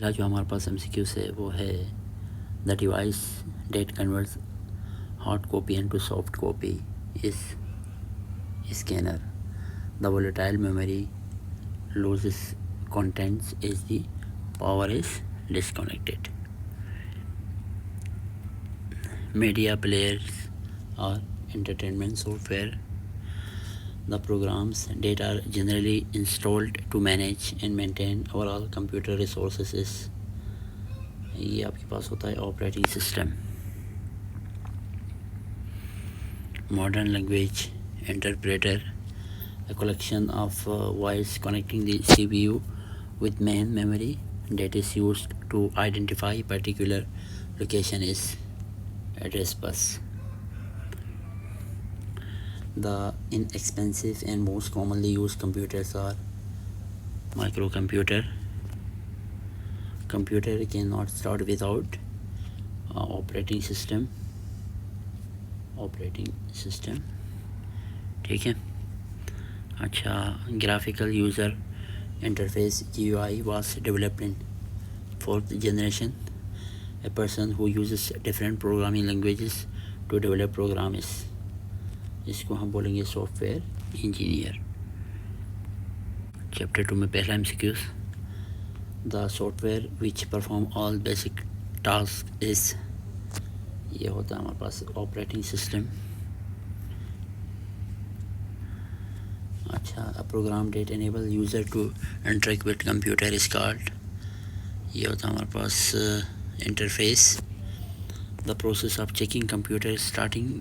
पहला जो हमारे पास MCQ है वो है the device that converts hard copy into soft copy is scanner the volatile memory loses contents as the power is disconnected. Media players or entertainment software, the programs that are generally installed to manage and maintain overall computer resources is ये आपके पास होता है operating system. Modern language interpreter, a collection of voice connecting the CPU with main memory that is used to identify particular location is address bus. The inexpensive and most commonly used computers are microcomputer. Computer cannot start without operating system. ठीक है. अच्छा, graphical user interface GUI was developed in 4th generation. A person who uses different programming languages to develop programs, इसको हम बोलेंगे software engineer. Chapter 2 में पहला MCQ, the software which perform all basic task is, ये होता है हमारे पास ऑपरेटिंग सिस्टम. अच्छा, a program that enable user to interact with computer is called, ये होता है हमारे पास interface. The process of checking computer starting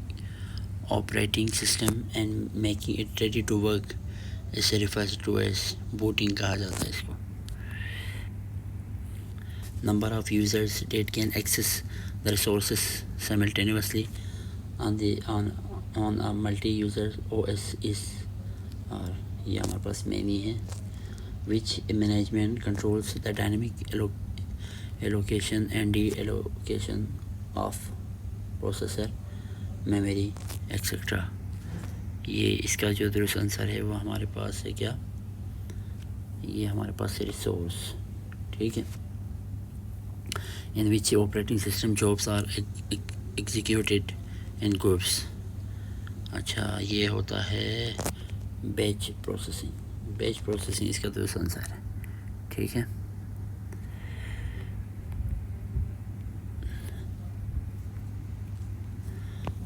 operating system and making it ready to work इसे रिफर्स टू एज बूटिंग कहा जाता है इसको. Number of users that can access the resources simultaneously on a multi user OS is, और ये हमारे पास many है. Which management controls the dynamic allocation and deallocation of processor memory etcetera. ये इसका जो दुरुस्त आंसर है वो हमारे पास है क्या, ये हमारे पास है रिसोर्स. ठीक है. In which operating system jobs are executed in groups. अच्छा, ये होता है बैच प्रोसेसिंग इसका दुरुस्त आंसर है. ठीक है.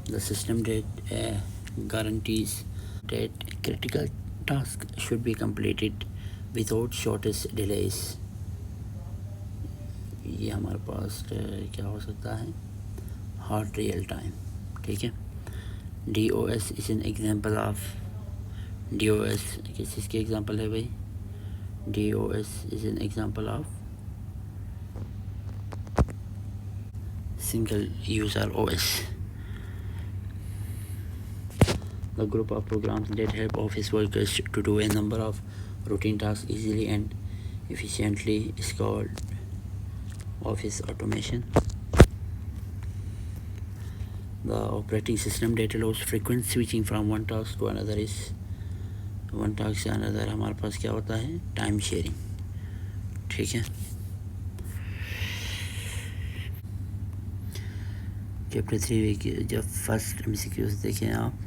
The system that guarantees that critical tasks should be completed without shortest delays, ये हमारे पास क्या हो सकता है, हार्ड रियल टाइम. ठीक है. DOS is an example of, DOS किस चीज़ की एग्जाम्पल है भाई, DOS is an example of single user OS. The group of programs that help office workers to do a number of routine tasks easily and efficiently is called office automation. The operating system that allows frequent switching from one task to another is, one task से another हमारे पास क्या होता है, time sharing. ठीक है. Chapter 3 के जब first MCQs देखें आप,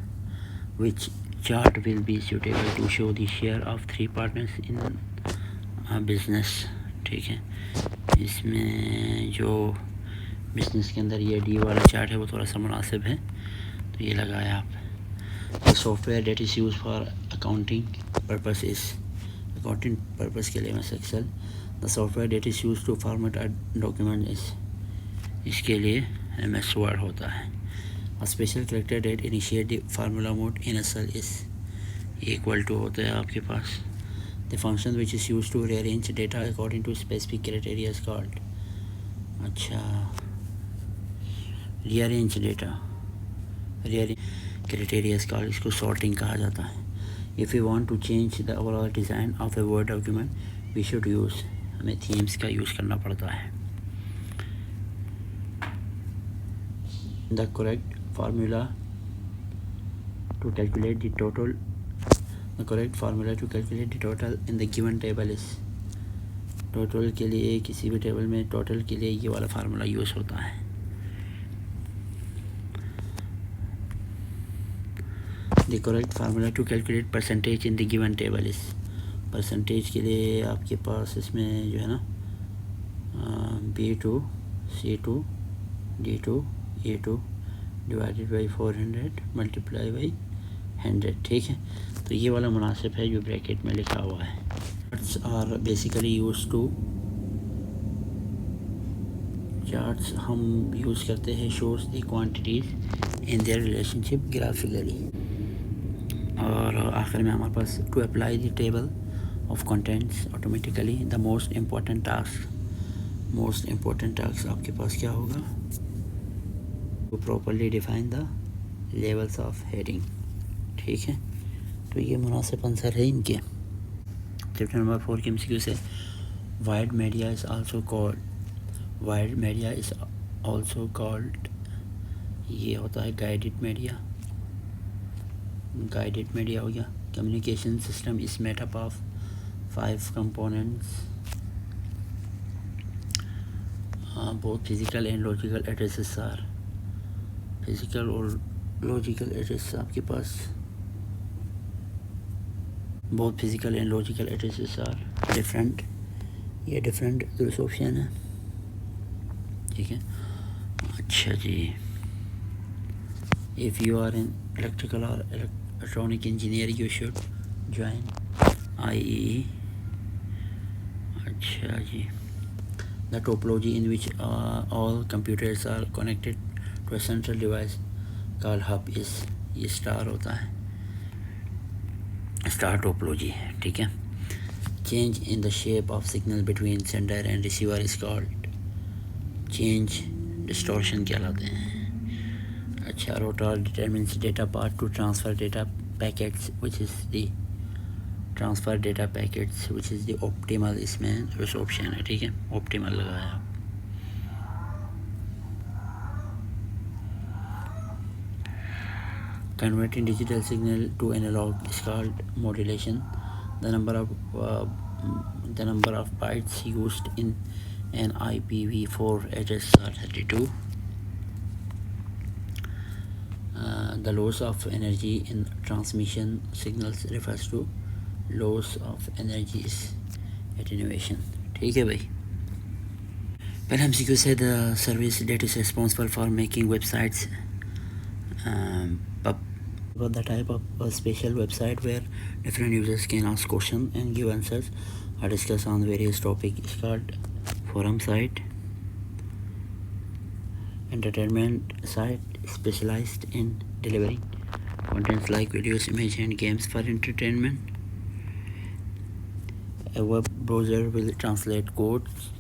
which chart will be suitable to show the share of 3 partners in a business. ठीक है. इसमें जो बिजनेस के अंदर ये D वाला चार्ट है वो थोड़ा सा मुनासिब है, तो ये लगाया आप. The software that is used for accounting purpose is, accounting purpose के लिए MS Excel. The software that is used to format a document is, इसके लिए MS Word होता है. A special character that initiate the formula mode in a cell is equal to होता है आपके पास. The function which is used to rearrange data according to specific criteria is called, अच्छा, rearrange data, rearrange criteria is called, इसको sorting कहा जाता है. If we want to change the overall design of a Word document, we should use, हमें themes का use करना पड़ता है. The correct formula to calculate the total, in the given table is total के लिए किसी भी टेबल में टोटल के लिए ये वाला फार्मूला यूज़ होता है। The correct formula to calculate percentage in the given table is percentage के लिए आपके पास इसमें जो है ना B2 C2 D2 A2 divided by 400 multiply by 100, ठीक है। तो ये वाला मुनासिब है जो ब्रैकेट में लिखा हुआ है। Are basically use to charts हम यूज़ करते हैं shows the quantities in their relationship graphically. और आखिर में हमारे पास to apply the table of contents automatically the most important task आपके पास क्या होगा, to properly define the levels of heading, ठीक है। तो ये मुनासिब आंसर है इनके। चैप्टर नंबर 4 के MCQ से wired media is also called ये होता है गाइडेड मीडिया हो गया। Communication system is made up of 5 components, both physical and logical addresses are physical और लॉजिकल एड्रेस आपके पास both physical and logical addresses are different, ये डिफरेंट दूसरा ऑप्शन है, ठीक है। अच्छा जी, if you are in electrical और electronic engineer you should join IEE। अच्छा जी, the topology in which all computers are connected to a central device called hub is ये स्टार होता है, स्टार टोपोलॉजी है, ठीक है। Change in the shape of signal between sender and receiver is called change distortion कहलाते हैं। अच्छा, rotor determines data part two transfer data packets which is the optimal, इसमें उस ऑप्शन है, ठीक है, ऑप्टिमल लगाया। Converting digital signal to analog is called modulation. The number of bytes used in an IPv4 address are 32. The loss of energy in transmission signals refers to loss of energy is attenuation, ठीक है भाई। पहले हम सीखो से the service that is responsible for making websites about the type of a special website where different users can ask questions and give answers or discuss on various topics is called forum site. Entertainment site specialized in delivering contents like videos, images and games for entertainment. A web browser will translate codes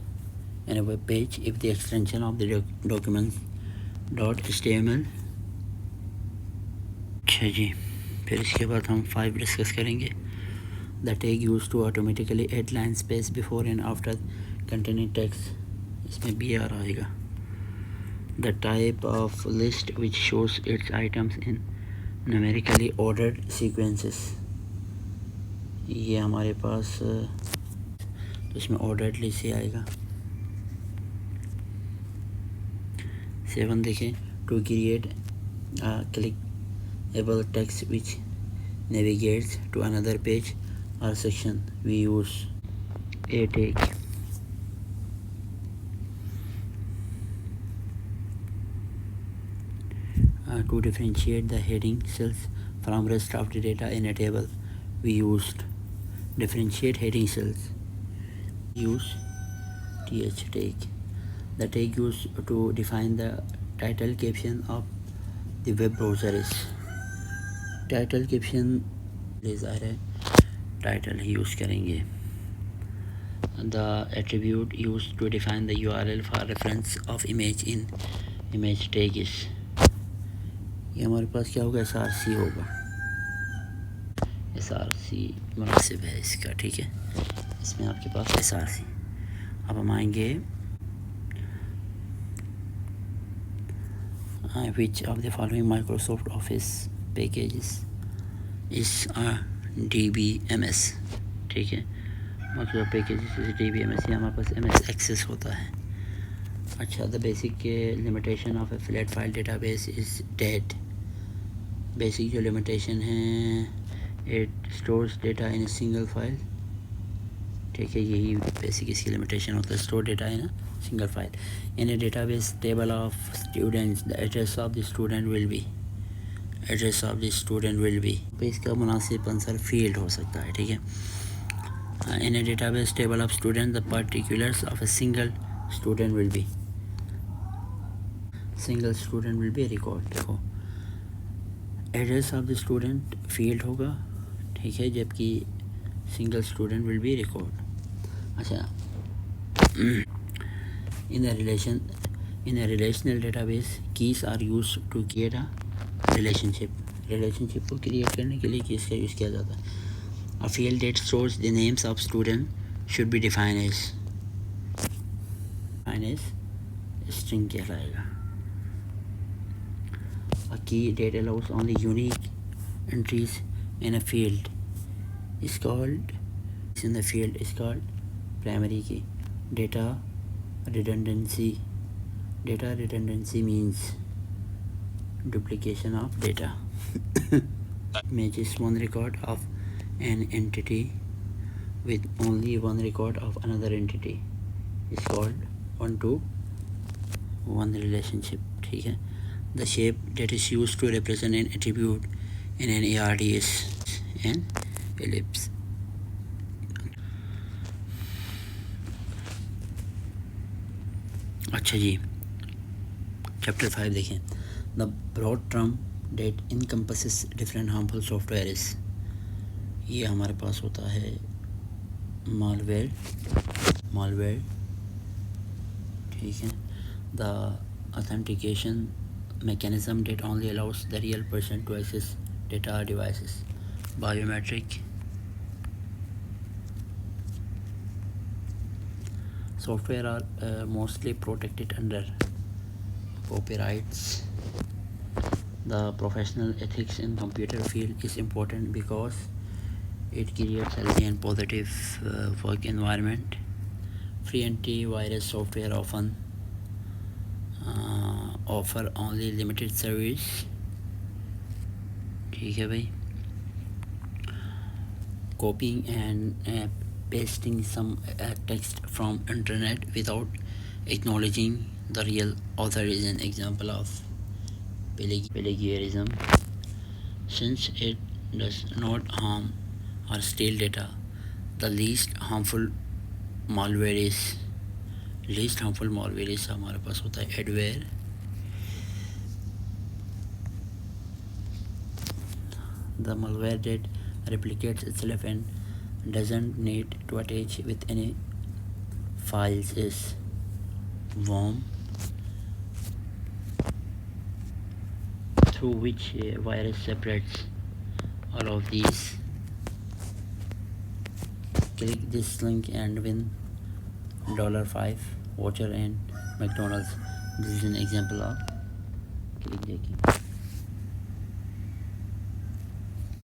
in a web page if the extension of the documents.html। अच्छा जी, फिर इसके बाद हम 5 discuss करेंगे। The tag used to automatically add line space before and after containing text, इसमें BR आएगा। The type of list which shows its items in numerically ordered sequences, ये हमारे पास तो इसमें ऑर्डर्ड लिस्ट से आएगा। 7 देखें, to create clickable text which navigates to another page or section we use a tag। To differentiate the heading cells from rest of the data in a table we used differentiate heading cells, use th tag। The tag used to define the title caption of the web browser is title caption ले ज़ाहिर है title ही use करेंगे। The attribute used to define the URL for reference of image in image tag is, ये हमारे पास क्या होगा, SRC होगा, SRC मुनासिब है इसका, ठीक है। इसमें आपके पास SRC। अब हम आएंगे which of the following Microsoft Office packages is DBMS, ठीक है। मतलब पैकेज CCTV MS या हमारे पास MS एक्सेस होता है. अच्छा, the basic limitation of a flat file database is that basic जो limitation है, it stores data in a single file. ठीक है, यही बेसिक इसकी लिमिटेशन होता है, स्टोर डेटा है ना single file. In a database table of students the address of the student will B पे इसका मुनासिब आंसर फील्ड हो सकता है. ठीक है, in a database table of student the particulars of a single student will be record. देखो, address of the student field होगा, ठीक है, जबकि single student will be record. अच्छा, in a relational database keys are used to create a relationship को create करने के लिए कीज का यूज़ किया जाता है. A field that stores the names of students should be defined as string कहलाएगा. A key that allows only unique entries in a field is called primary key. Data redundancy means duplication of data. Matches one record of an entity with only one record of another entity is called one-to-one relationship. ठीक है. The shape that is used to represent an attribute in an ARD is an ellipse. अच्छा जी, chapter 5 देखें. The broad term that encompasses different harmful software. ये हमारे पास होता है malware. ठीक है. The authentication mechanism that only allows the real person to access data or devices. Biometric. Software are mostly protected under copyrights. The professional ethics in computer field is important because it creates healthy and positive work environment. Free antivirus software often offer only limited service. ठीक है भाई. Copying and pasting some text from internet without acknowledging the real author is an example of plagiarism. Since it does not harm or steal data, the least harmful malware is हमारे पास होता है adware. The malware that replicates itself and doesn't need to attach with any files is worm, through which virus separates all of these. Click this link and win $5 voucher and McDonald's. This is an example of click